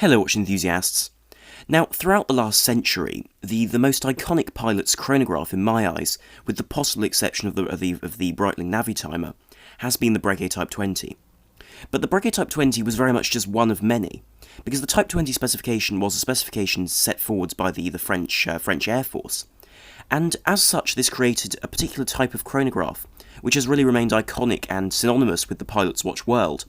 Hello watch enthusiasts. Now, throughout the last century, the most iconic pilot's chronograph in my eyes, with the possible exception of the Breitling Navitimer, has been the Breguet Type 20. But the Breguet Type 20 was very much just one of many, because the Type 20 specification was a specification set forward by the French Airforce. And as such, this created a particular type of chronograph, which has really remained iconic and synonymous with the pilot's watch world.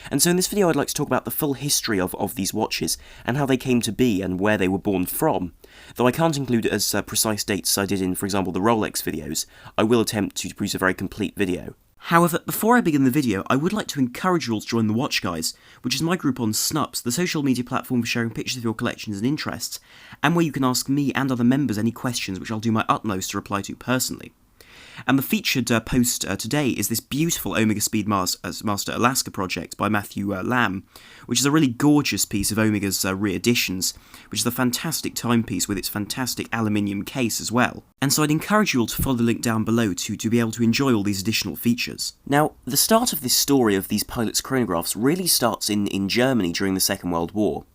And so in this video I'd like to talk about the full history of these watches, and how they came to be and where they were born from. Though I can't include as precise dates as I did in, for example, the Rolex videos, I will attempt to produce a very complete video. However, before I begin the video, I would like to encourage you all to join the Watch Guys, which is my group on Snups, the social media platform for sharing pictures of your collections and interests, and where you can ask me and other members any questions which I'll do my utmost to reply to personally. And the featured post today is this beautiful Omega Speedmaster Alaska project by Matthew Lamb, which is a really gorgeous piece of Omega's re-editions, which is a fantastic timepiece with its fantastic aluminium case as well. And so I'd encourage you all to follow the link down below to be able to enjoy all these additional features. Now, the start of this story of these pilots' chronographs really starts in Germany during the Second World War.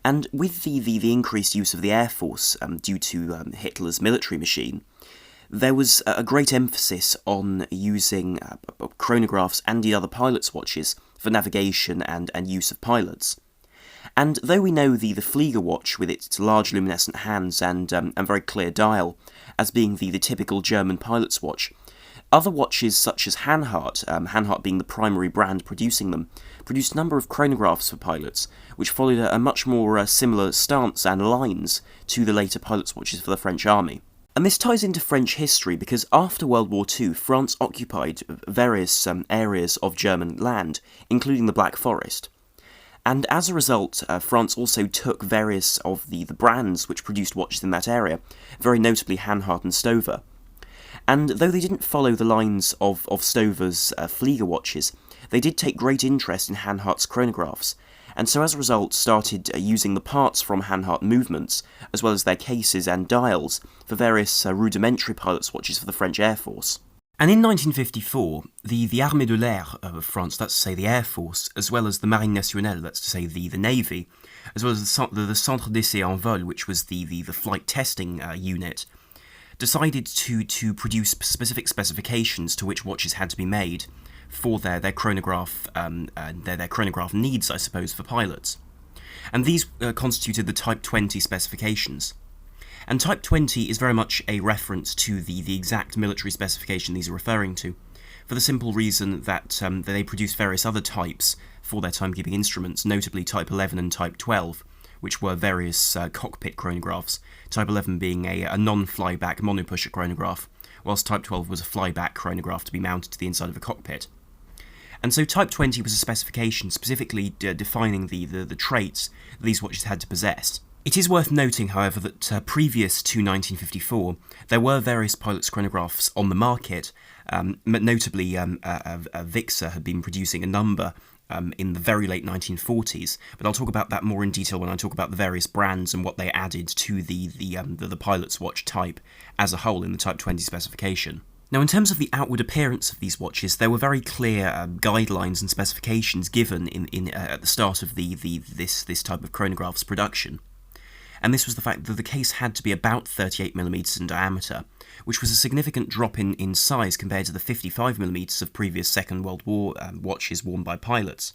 And with the increased use of the Air Force due to Hitler's military machine, there was a great emphasis on using chronographs and the other pilots' watches for navigation and use of pilots. And though we know the Flieger watch with its large luminescent hands and very clear dial as being the typical German pilot's watch, other watches such as Hanhart being the primary brand producing them, produced a number of chronographs for pilots, which followed a much more similar stance and lines to the later pilots' watches for the French army. And this ties into French history because after World War II, France occupied various areas of German land, including the Black Forest. And as a result, France also took various of the brands which produced watches in that area, very notably Hanhart and Stover. And though they didn't follow the lines of Stover's Flieger watches, they did take great interest in Hanhart's chronographs, and so as a result started using the parts from Hanhart movements, as well as their cases and dials, for various rudimentary pilots' watches for the French Air Force. And in 1954, the Armée de l'Air of France, that's to say the Air Force, as well as the Marine Nationale, that's to say the Navy, as well as the Centre d'Essai en Vol, which was the flight testing unit, decided to produce specific specifications to which watches had to be made for their chronograph their chronograph needs, I suppose, for pilots. And these constituted the Type 20 specifications. And Type 20 is very much a reference to the exact military specification these are referring to, for the simple reason that they produce various other types for their timekeeping instruments, notably Type 11 and Type 12, which were various cockpit chronographs, Type 11 being a non-flyback monopusher chronograph, whilst Type 12 was a flyback chronograph to be mounted to the inside of a cockpit. And so Type 20 was a specification specifically defining the traits that these watches had to possess. It is worth noting, however, that previous to 1954, there were various pilots' chronographs on the market, notably Vixa had been producing a number in the very late 1940s, but I'll talk about that more in detail when I talk about the various brands and what they added to the pilot's watch type as a whole in the Type 20 specification. Now, in terms of the outward appearance of these watches, there were very clear guidelines and specifications given at the start of this type of chronograph's production. And this was the fact that the case had to be about 38mm in diameter, which was a significant drop in size compared to the 55mm of previous Second World War watches worn by pilots.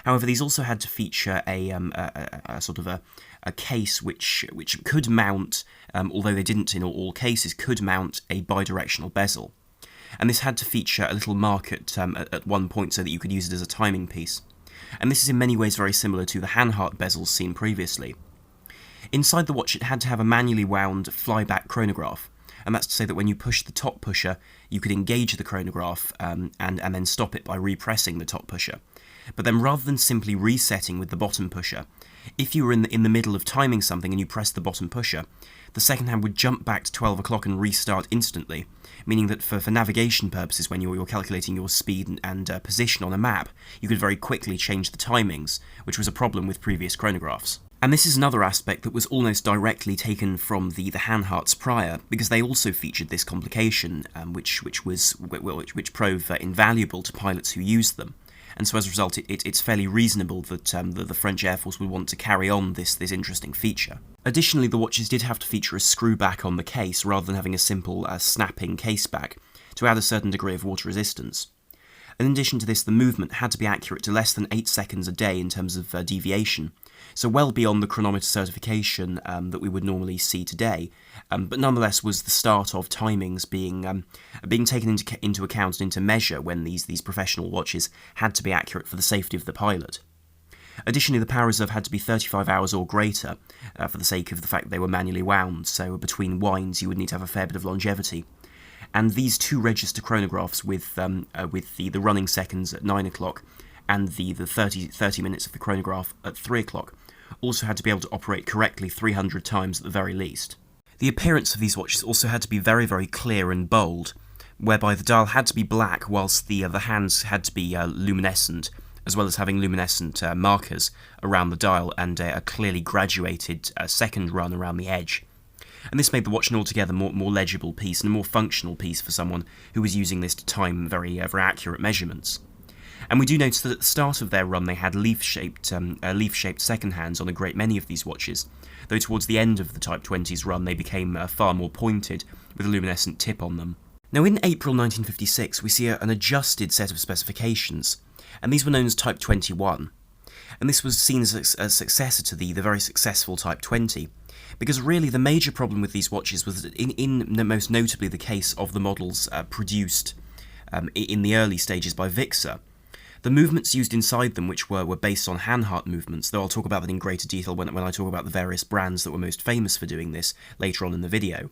However, these also had to feature a sort of a case which could mount, although they didn't in all cases, could mount a bidirectional bezel. And this had to feature a little mark at one point so that you could use it as a timing piece. And this is in many ways very similar to the Hanhart bezels seen previously. Inside the watch it had to have a manually wound flyback chronograph, and that's to say that when you push the top pusher, you could engage the chronograph and then stop it by repressing the top pusher. But then rather than simply resetting with the bottom pusher, if you were in the middle of timing something and you pressed the bottom pusher, the second hand would jump back to 12 o'clock and restart instantly, meaning that for navigation purposes, when you're calculating your speed and position on a map, you could very quickly change the timings, which was a problem with previous chronographs. And this is another aspect that was almost directly taken from the Hanharts prior, because they also featured this complication, which proved invaluable to pilots who used them. and so as a result it's fairly reasonable that the French Air Force would want to carry on this interesting feature. Additionally, the watches did have to feature a screw back on the case rather than having a simple snapping case back to add a certain degree of water resistance. In addition to this, the movement had to be accurate to less than 8 seconds a day in terms of deviation, so well beyond the chronometer certification that we would normally see today, but nonetheless was the start of timings being taken into account and into measure when these professional watches had to be accurate for the safety of the pilot. Additionally, the power reserve had to be 35 hours or greater for the sake of the fact that they were manually wound, so between winds you would need to have a fair bit of longevity. And these 2 register chronographs with the running seconds at 9 o'clock and the 30 minutes of the chronograph at 3 o'clock also had to be able to operate correctly 300 times at the very least. The appearance of these watches also had to be very, very clear and bold, whereby the dial had to be black whilst the hands had to be luminescent, as well as having luminescent markers around the dial and a clearly graduated second run around the edge. And this made the watch an altogether more legible piece and a more functional piece for someone who was using this to time very accurate measurements. And we do notice that at the start of their run they had leaf-shaped second hands on a great many of these watches, though towards the end of the Type 20's run they became far more pointed, with a luminescent tip on them. Now in April 1956 we see an adjusted set of specifications, and these were known as Type 21. And this was seen as a successor to the very successful Type 20, because really the major problem with these watches was that in most notably the case of the models produced in the early stages by Vixa, the movements used inside them, which were based on hand-heart movements, though I'll talk about that in greater detail when I talk about the various brands that were most famous for doing this later on in the video.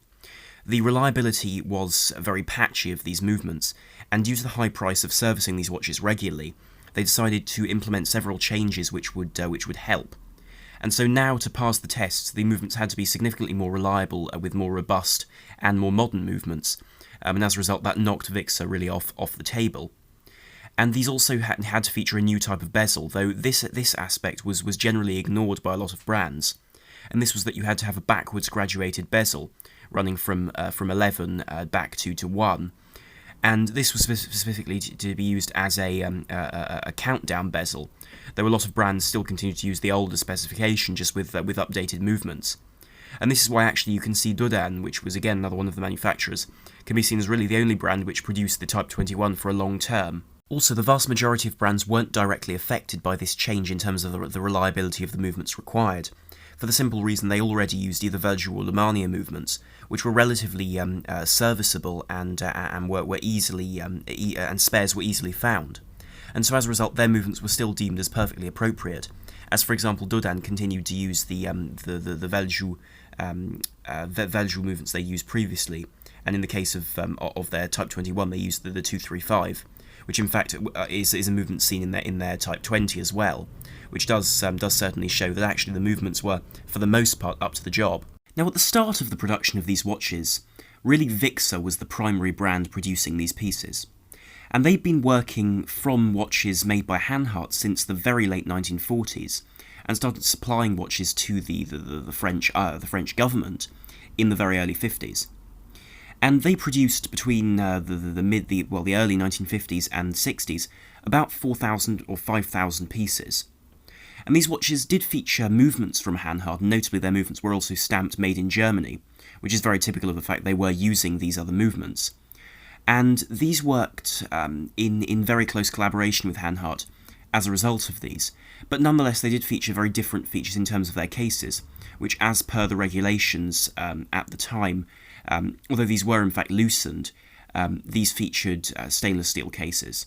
The reliability was very patchy of these movements, and due to the high price of servicing these watches regularly, they decided to implement several changes which would help. And so now, to pass the tests, the movements had to be significantly more reliable, with more robust and more modern movements, and as a result that knocked Vixa really off the table. And these also had to feature a new type of bezel, though this aspect was generally ignored by a lot of brands. And this was that you had to have a backwards graduated bezel, running from 11 back to 1. And this was specifically to be used as a countdown bezel, though a lot of brands still continue to use the older specification just with updated movements. And this is why actually you can see Dodane, which was again another one of the manufacturers, can be seen as really the only brand which produced the Type 21 for a long term. Also, the vast majority of brands weren't directly affected by this change in terms of the reliability of the movements required, for the simple reason they already used either Virgil or Lemania movements, which were relatively serviceable and were easily and spares were easily found. And so as a result, their movements were still deemed as perfectly appropriate, as for example Dodan continued to use the Virgil movements they used previously, and in the case of their Type 21 they used the 235, which in fact is a movement seen in their Type 20 as well, which does certainly show that actually the movements were, for the most part, up to the job. Now, at the start of the production of these watches, really Vixa was the primary brand producing these pieces, and they'd been working from watches made by Hanhart since the very late 1940s, and started supplying watches to the French government in the very early 50s. And they produced between the early 1950s and 60s about 4,000 or 5,000 pieces. And these watches did feature movements from Hanhart, and notably their movements were also stamped made in Germany, which is very typical of the fact they were using these other movements. And these worked in very close collaboration with Hanhart as a result of these, but nonetheless they did feature very different features in terms of their cases, which as per the regulations at the time, although these were in fact loosened, these featured stainless steel cases.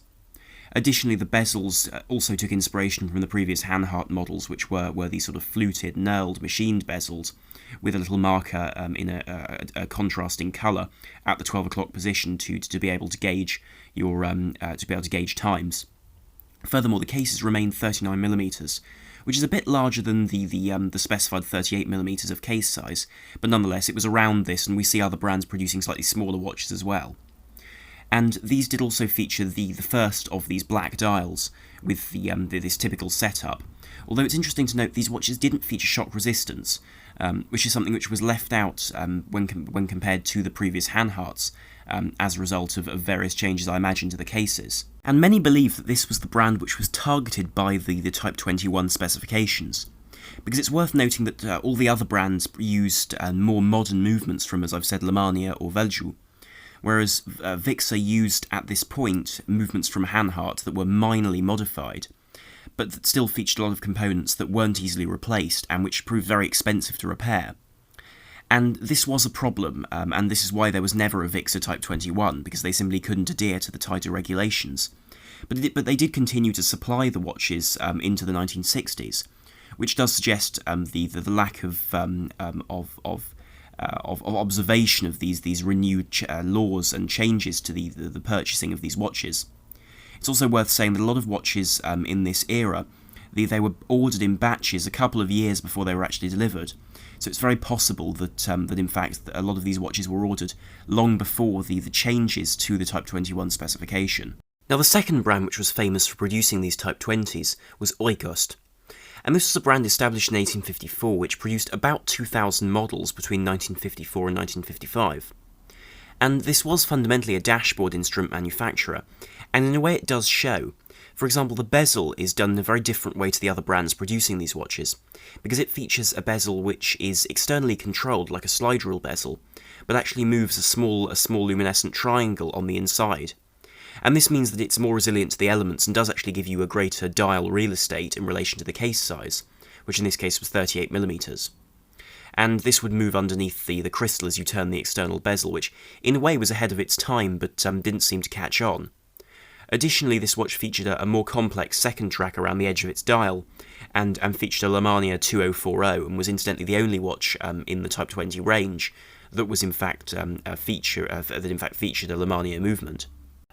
Additionally, the bezels also took inspiration from the previous Hanhart models, which were these sort of fluted, knurled, machined bezels with a little marker in a contrasting colour at the 12 o'clock position to be able to gauge your times. Furthermore, the cases remained 39mm, which is a bit larger than the specified 38mm of case size, but nonetheless it was around this, and we see other brands producing slightly smaller watches as well. And these did also feature the first of these black dials with this typical setup. Although it's interesting to note these watches didn't feature shock resistance, which is something which was left out when compared to the previous Hanharts, as a result of various changes, I imagine, to the cases. And many believe that this was the brand which was targeted by the Type 21 specifications, because it's worth noting that all the other brands used more modern movements from, as I've said, Lemania or Veljoux, whereas Vixa used at this point movements from Hanhart that were minorly modified, but that still featured a lot of components that weren't easily replaced and which proved very expensive to repair. And this was a problem, and this is why there was never a Vixa Type 21, because they simply couldn't adhere to the tighter regulations. But they did continue to supply the watches into the 1960s, which does suggest the lack of observation of these renewed laws and changes to the purchasing of these watches. It's also worth saying that a lot of watches in this era, they were ordered in batches a couple of years before they were actually delivered. So it's very possible that in fact a lot of these watches were ordered long before the changes to the Type 21 specification. Now the second brand which was famous for producing these Type 20s was Auricoste. And this was a brand established in 1854 which produced about 2,000 models between 1954 and 1955. And this was fundamentally a dashboard instrument manufacturer, and in a way it does show. For example, the bezel is done in a very different way to the other brands producing these watches, because it features a bezel which is externally controlled like a slide rule bezel, but actually moves a small luminescent triangle on the inside. And this means that it's more resilient to the elements and does actually give you a greater dial real estate in relation to the case size, which in this case was 38mm. And this would move underneath the crystal as you turn the external bezel, which in a way was ahead of its time but didn't seem to catch on. Additionally, this watch featured a more complex second track around the edge of its dial, and featured a Lemania 2040, and was incidentally the only watch in the Type 20 range that was in fact featured a Lemania movement.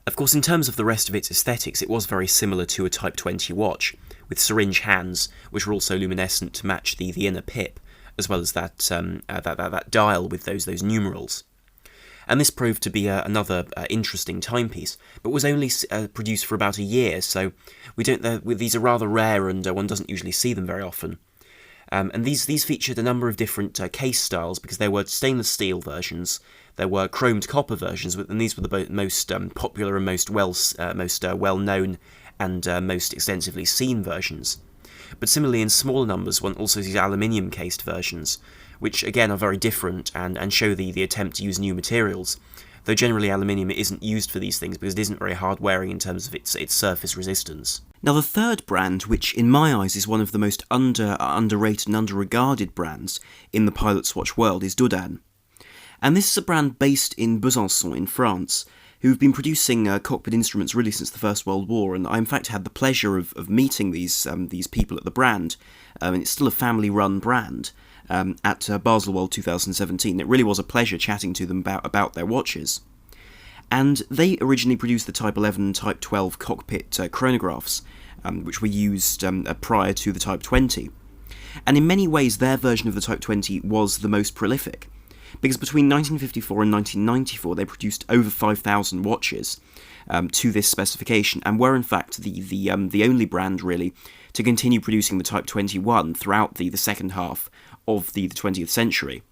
Of course, in terms of the rest of its aesthetics, it was very similar to a Type 20 watch, with syringe hands, which were also luminescent to match the inner pip, as well as that dial with those numerals. And this proved to be another interesting timepiece, but was only produced for about a year, so these are rather rare, and one doesn't usually see them very often. And these featured a number of different case styles, because there were stainless steel versions, there were chromed copper versions, and these were the most popular and most well-known and most extensively seen versions. But similarly, in smaller numbers, one also sees aluminium-cased versions, which again are very different and show the attempt to use new materials, though generally aluminium isn't used for these things because it isn't very hard wearing in terms of its surface resistance. Now the third brand, which in my eyes is one of the most underrated and under-regarded brands in the pilot's watch world, is Dodane. And this is a brand based in Besançon in France, who've been producing cockpit instruments really since the First World War, and I in fact had the pleasure of meeting these people at the brand, and it's still a family-run brand, at Basel World 2017. It really was a pleasure chatting to them about their watches. And they originally produced the Type 11 and Type 12 cockpit chronographs, which were used prior to the Type 20. And in many ways their version of the Type 20 was the most prolific, because between 1954 and 1994 they produced over 5,000 watches to this specification, and were in fact the only brand really to continue producing the Type 21 throughout the second half of the 20th century.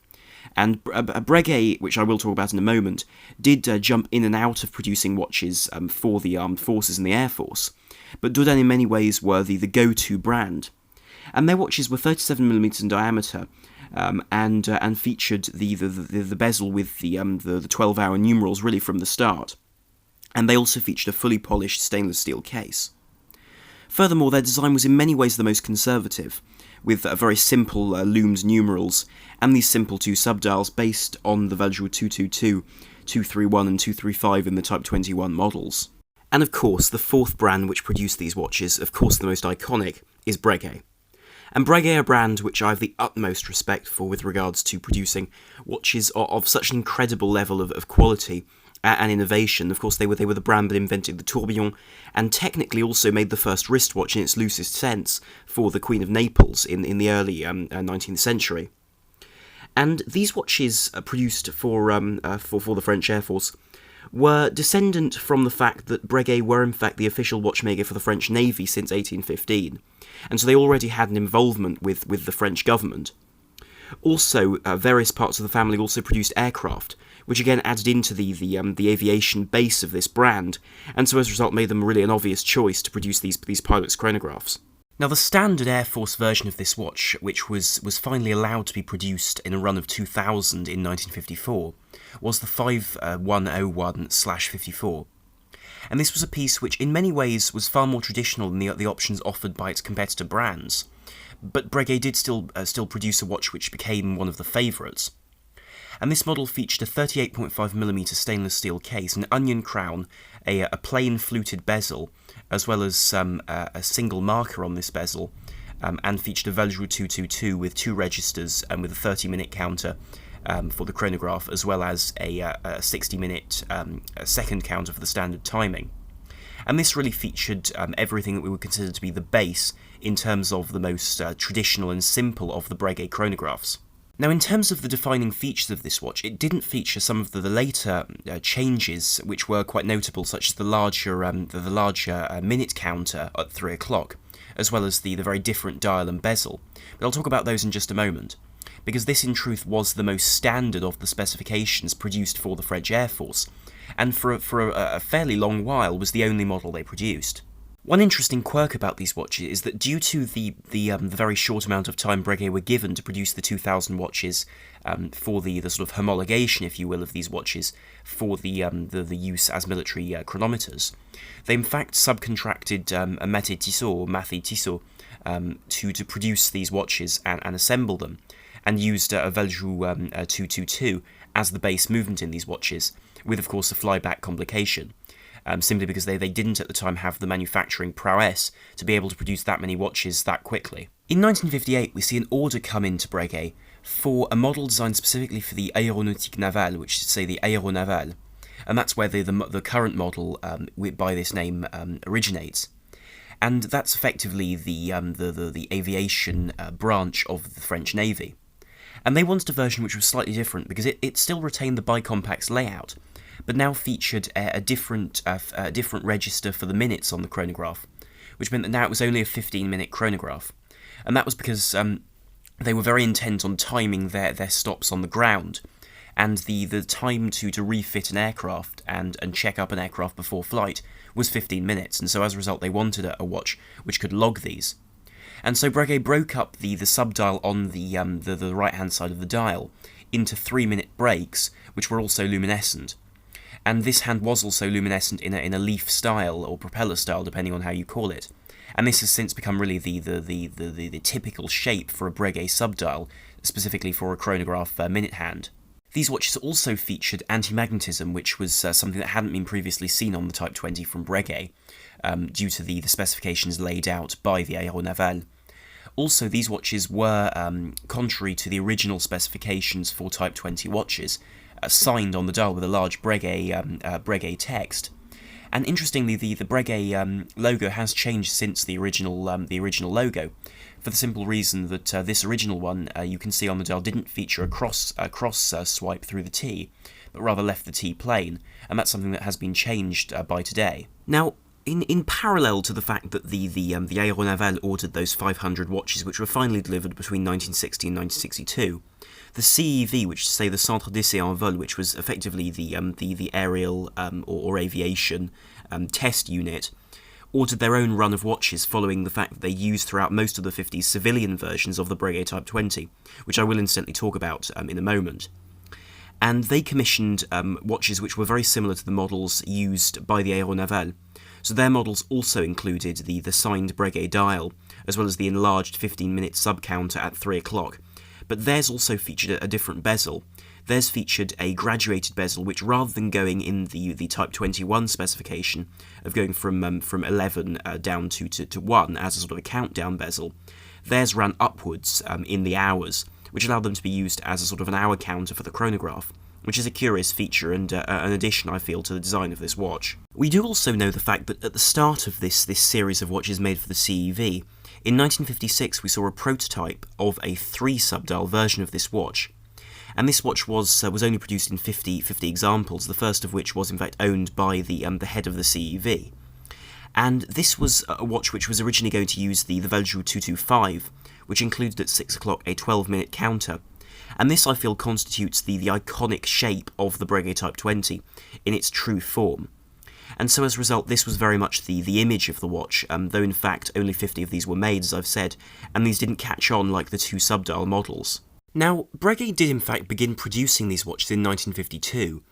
And Breguet, which I will talk about in a moment, did jump in and out of producing watches for the armed forces and the Air Force, but Dodan in many ways were the go-to brand. And their watches were 37mm in diameter, and featured the bezel with the 12-hour numerals really from the start. And they also featured a fully polished stainless steel case. Furthermore, their design was in many ways the most conservative, with very simple loomed numerals, and these simple two subdials based on the Veljoux 222, 231 and 235 in the Type 21 models. And of course, the fourth brand which produced these watches, of course the most iconic, is Breguet. And Breguet are a brand which I have the utmost respect for with regards to producing watches of such an incredible level of quality and innovation. Of course, they were the brand that invented the tourbillon, and technically also made the first wristwatch in its loosest sense for the Queen of Naples in the early 19th century. And these watches produced for the French Airforce were descendant from the fact that Breguet were in fact the official watchmaker for the French Navy since 1815, and so they already had an involvement with the French government. Also, various parts of the family also produced aircraft, which again added into the aviation base of this brand, and so as a result made them really an obvious choice to produce these pilots' chronographs. Now, the standard Air Force version of this watch, which was finally allowed to be produced in a run of 2000 in 1954, was the 5101/54. And this was a piece which in many ways was far more traditional than the options offered by its competitor brands, but Breguet did still produce a watch which became one of the favourites. And this model featured a 38.5mm stainless steel case, an onion crown, a plain fluted bezel, as well as a single marker on this bezel, and featured a Valjoux 222 with 2 registers and with a 30-minute counter for the chronograph, as well as a 60-minute second counter for the standard timing. And this really featured everything that we would consider to be the base in terms of the most traditional and simple of the Breguet chronographs. Now, in terms of the defining features of this watch, it didn't feature some of the later changes which were quite notable, such as the larger minute counter at 3 o'clock, as well as the very different dial and bezel. But I'll talk about those in just a moment, because this in truth was the most standard of the specifications produced for the French Air Force, and for a fairly long while was the only model they produced. One interesting quirk about these watches is that due to the very short amount of time Breguet were given to produce the 2000 watches for the sort of homologation, if you will, of these watches for the use as military chronometers, they in fact subcontracted a Mathé Tissot to produce these watches and assemble them, and used a Valjoux 222 as the base movement in these watches, with of course a flyback complication. Simply because they didn't at the time have the manufacturing prowess to be able to produce that many watches that quickly. In 1958, we see an order come into Breguet for a model designed specifically for the Aéronautique Navale, which is to say the Aéronavale, and that's where the current model by this name originates. And that's effectively the aviation branch of the French Navy. And they wanted a version which was slightly different because it still retained the bicompax layout, but now featured a different register for the minutes on the chronograph, which meant that now it was only a 15-minute chronograph. And that was because they were very intent on timing their stops on the ground, and the time to refit an aircraft and check up an aircraft before flight was 15 minutes, and so as a result they wanted a watch which could log these. And so Breguet broke up the subdial on the right-hand side of the dial into 3-minute breaks, which were also luminescent. And this hand was also luminescent in a leaf style or propeller style, depending on how you call it. And this has since become really the typical shape for a Breguet subdial, specifically for a chronograph minute hand. These watches also featured anti-magnetism, which was something that hadn't been previously seen on the Type 20 from Breguet, due to the specifications laid out by the Aéronavale. Also, these watches were, contrary to the original specifications for Type 20 watches, signed on the dial with a large Breguet text. And interestingly, the Breguet logo has changed since the original logo, for the simple reason that this original one you can see on the dial didn't feature a cross swipe through the T, but rather left the T plain, and that's something that has been changed by today. Now, in parallel to the fact that the Aéronavale ordered those 500 watches, which were finally delivered between 1960 and 1962, the CEV, which is, say, the Centre d'Essai en Vol, which was effectively the aerial or aviation test unit, ordered their own run of watches following the fact that they used throughout most of the 50s civilian versions of the Breguet Type 20, which I will incidentally talk about in a moment. And they commissioned watches which were very similar to the models used by the Aéronavale. So their models also included the signed Breguet dial, as well as the enlarged 15-minute sub-counter at 3 o'clock. But theirs also featured a different bezel. Theirs featured a graduated bezel, which rather than going in the Type 21 specification of going from 11 down to 1 as a sort of a countdown bezel, theirs ran upwards in the hours, which allowed them to be used as a sort of an hour counter for the chronograph, which is a curious feature and an addition, I feel, to the design of this watch. We do also know the fact that at the start of this series of watches made for the CEV, in 1956 we saw a prototype of a 3-subdial version of this watch, and this watch was only produced in 50 examples, the first of which was in fact owned by the head of the CEV. And this was a watch which was originally going to use the Valjoux 225, which included at 6 o'clock a 12-minute counter, And this, I feel, constitutes the iconic shape of the Breguet Type 20 in its true form. And so as a result, this was very much the image of the watch, though in fact only 50 of these were made, as I've said, and these didn't catch on like the two subdial models. Now, Breguet did in fact begin producing these watches in 1952,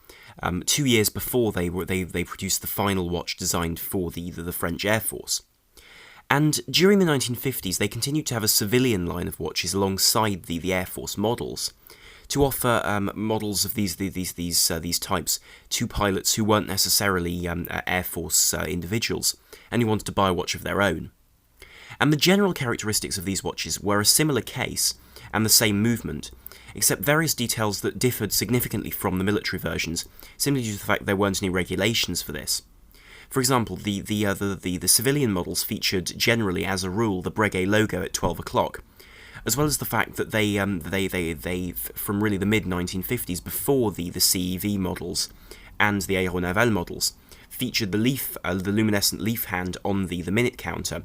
2 years before they produced the final watch designed for the French Airforce. And during the 1950s, they continued to have a civilian line of watches alongside the Air Force models, to offer models of these types to pilots who weren't necessarily Air Force individuals, and who wanted to buy a watch of their own. And the general characteristics of these watches were a similar case and the same movement, except various details that differed significantly from the military versions, simply due to the fact there weren't any regulations for this. For example, the civilian models featured generally, as a rule, the Breguet logo at 12 o'clock, as well as the fact that they from really the mid-1950s, before the CEV models and the Aéronavale models, featured the luminescent leaf hand on the minute counter,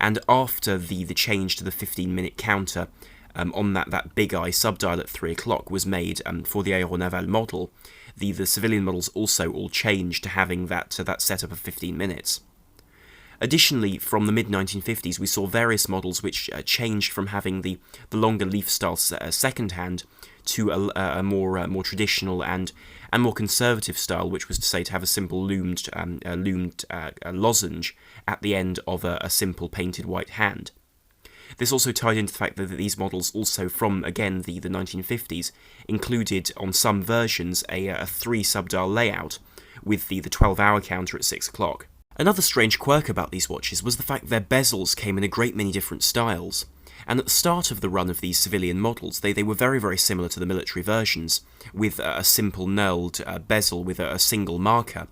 and after the change to the 15-minute counter on that big eye subdial at 3 o'clock was made for the Aéronavale model, the civilian models also all changed to having that setup of 15 minutes. Additionally, from the mid-1950s, we saw various models which changed from having the longer leaf-style second hand to a more traditional and more conservative style, which was to say to have a simple loomed lozenge at the end of a simple painted white hand. This also tied into the fact that these models also from, again, the 1950s, included on some versions a 3 subdial layout with the 12-hour counter at 6 o'clock. Another strange quirk about these watches was the fact their bezels came in a great many different styles, and at the start of the run of these civilian models, they were very, very similar to the military versions, with a simple knurled bezel with a single marker.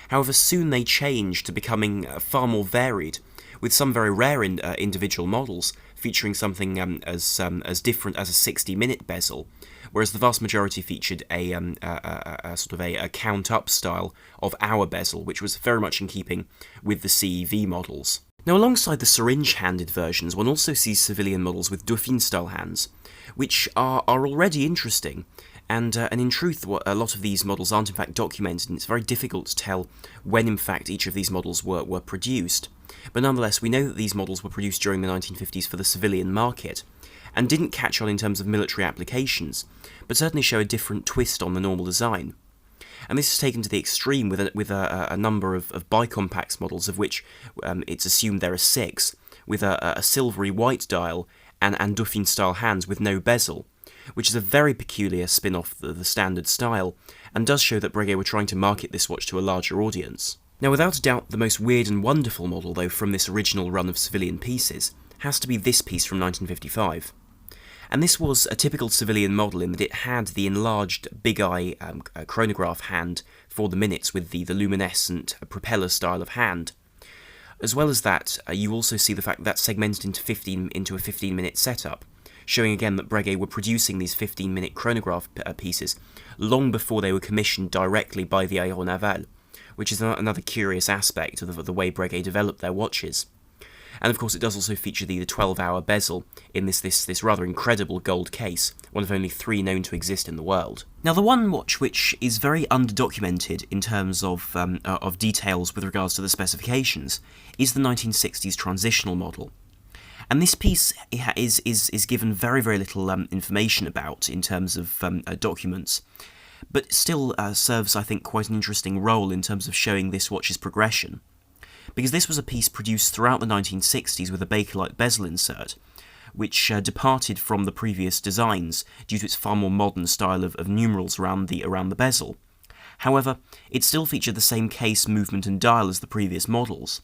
However, soon they changed to becoming far more varied, with some very rare individual models featuring something as different as a 60-minute bezel, whereas the vast majority featured a sort of a count-up style of hour bezel, which was very much in keeping with the CEV models. Now, alongside the syringe-handed versions, one also sees civilian models with Dauphine-style hands, which are already interesting, and in truth, a lot of these models aren't in fact documented, and it's very difficult to tell when in fact each of these models were produced. But nonetheless, we know that these models were produced during the 1950s for the civilian market, and didn't catch on in terms of military applications, but certainly show a different twist on the normal design. And this is taken to the extreme with a number of bicompax models, of which it's assumed there are 6, with a silvery white dial and Dauphine-style hands with no bezel, which is a very peculiar spin-off the standard style, and does show that Breguet were trying to market this watch to a larger audience. Now, without a doubt, the most weird and wonderful model, though, from this original run of civilian pieces, has to be this piece from 1955. And this was a typical civilian model in that it had the enlarged big eye chronograph hand for the minutes with the luminescent propeller style of hand. As well as that, you also see the fact that segmented into a 15-minute setup, showing again that Breguet were producing these 15-minute chronograph pieces long before they were commissioned directly by the Aéronavale, which is another curious aspect of the way Breguet developed their watches. And of course it does also feature the 12-hour bezel in this rather incredible gold case, one of only 3 known to exist in the world. Now, the one watch which is very underdocumented in terms of details with regards to the specifications is the 1960s Transitional model. And this piece is given very, very little information about in terms of documents, but still serves, I think, quite an interesting role in terms of showing this watch's progression. Because this was a piece produced throughout the 1960s with a Bakelite bezel insert, which departed from the previous designs due to its far more modern style of numerals around the bezel. However, it still featured the same case, movement and dial as the previous models,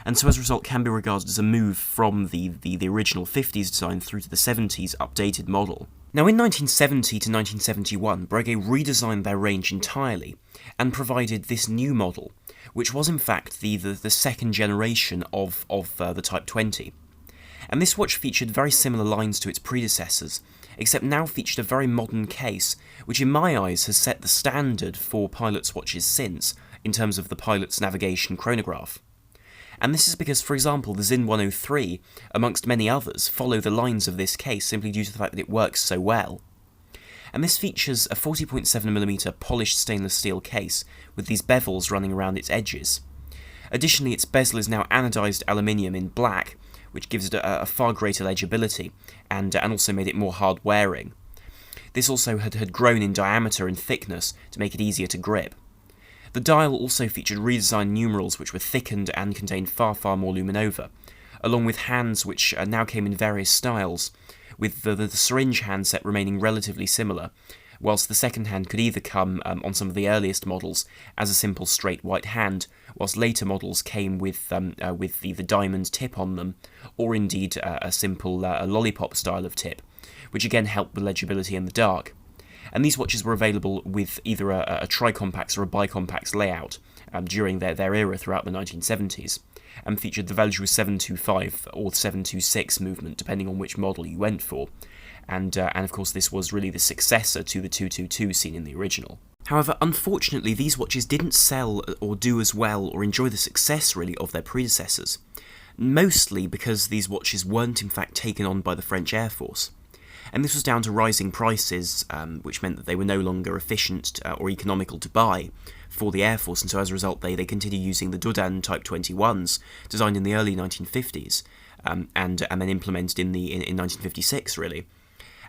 and so as a result can be regarded as a move from the original 50s design through to the 70s updated model. Now, in 1970 to 1971, Breguet redesigned their range entirely and provided this new model, which was in fact the second generation of the Type 20. And this watch featured very similar lines to its predecessors, except now featured a very modern case, which in my eyes has set the standard for pilots' watches since, in terms of the pilot's navigation chronograph. And this is because, for example, the Zin 103, amongst many others, follow the lines of this case simply due to the fact that it works so well. and this features a 40.7mm polished stainless steel case with these bevels running around its edges. Additionally, its bezel is now anodized aluminium in black, which gives it a far greater legibility and also made it more hard-wearing. This also had grown in diameter and thickness to make it easier to grip. The dial also featured redesigned numerals which were thickened and contained far more luminova, along with hands which now came in various styles, with the syringe handset remaining relatively similar, whilst the second hand could either come on some of the earliest models as a simple straight white hand, whilst later models came with the diamond tip on them, or indeed a simple lollipop style of tip, which again helped with legibility in the dark. And these watches were available with either a tri-compax or a bi-compax layout during their era throughout the 1970s, and featured the Valjoux 725 or 726 movement, depending on which model you went for. And of course this was really the successor to the 222 seen in the original. However, unfortunately, these watches didn't sell or do as well or enjoy the success really of their predecessors, mostly because these watches weren't in fact taken on by the French Air Force. And this was down to rising prices, which meant that they were no longer efficient or economical to buy for the Air Force, and so as a result they continued using the Dodan Type 21s, designed in the early 1950s, and then implemented in 1956 really.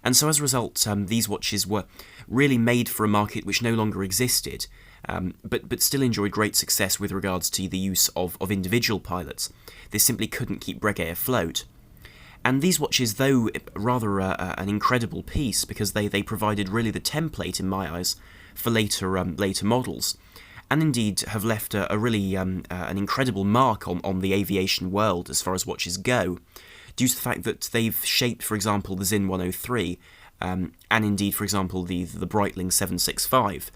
And so as a result, these watches were really made for a market which no longer existed, but still enjoyed great success with regards to the use of individual pilots. This simply couldn't keep Breguet afloat. And these watches, though rather an incredible piece, because they provided really the template, in my eyes, for later models, and indeed have left a really an incredible mark on the aviation world as far as watches go, due to the fact that they've shaped, for example, the Zin 103, and indeed, for example, the Breitling 765.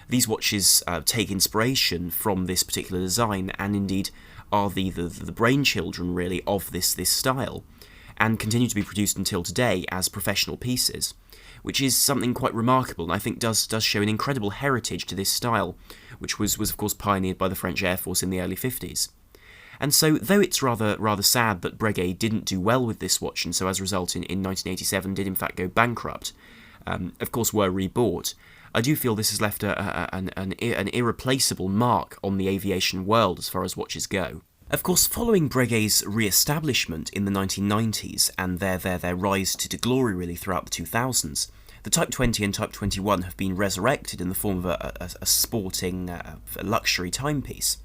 These watches take inspiration from this particular design, and indeed are the brainchildren, really, of this style, and continue to be produced until today as professional pieces, which is something quite remarkable, and I think does show an incredible heritage to this style, which was of course pioneered by the French Air Force in the early 50s. And so, though it's rather sad that Breguet didn't do well with this watch, and so as a result in 1987 did in fact go bankrupt, of course were rebought, I do feel this has left an irreplaceable mark on the aviation world as far as watches go. Of course, following Breguet's re-establishment in the 1990s and their rise to glory really throughout the 2000s, the Type 20 and Type 21 have been resurrected in the form of a sporting luxury timepiece.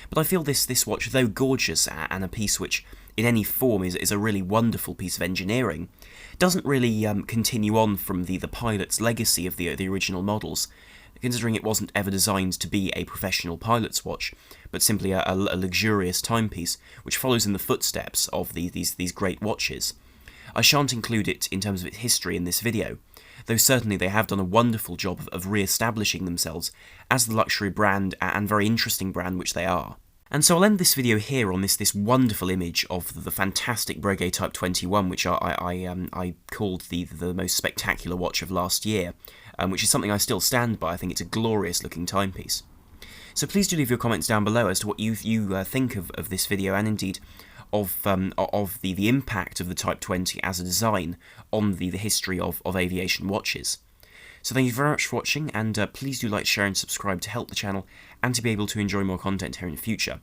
But I feel this watch, though gorgeous and a piece which in any form is a really wonderful piece of engineering, doesn't really continue on from the pilot's legacy of the original models, considering it wasn't ever designed to be a professional pilot's watch, but simply a luxurious timepiece which follows in the footsteps of these great watches. I shan't include it in terms of its history in this video, though certainly they have done a wonderful job of re-establishing themselves as the luxury brand and very interesting brand which they are. And so I'll end this video here on this wonderful image of the fantastic Breguet Type 21, which I called the most spectacular watch of last year, which is something I still stand by. I think it's a glorious looking timepiece. So please do leave your comments down below as to what you think of this video, and indeed of the impact of the Type 20 as a design on the history of aviation watches. So thank you very much for watching, and please do like, share and subscribe to help the channel and to be able to enjoy more content here in the future.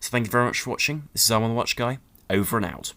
So thank you very much for watching. This is Arm on the Watch Guy, over and out.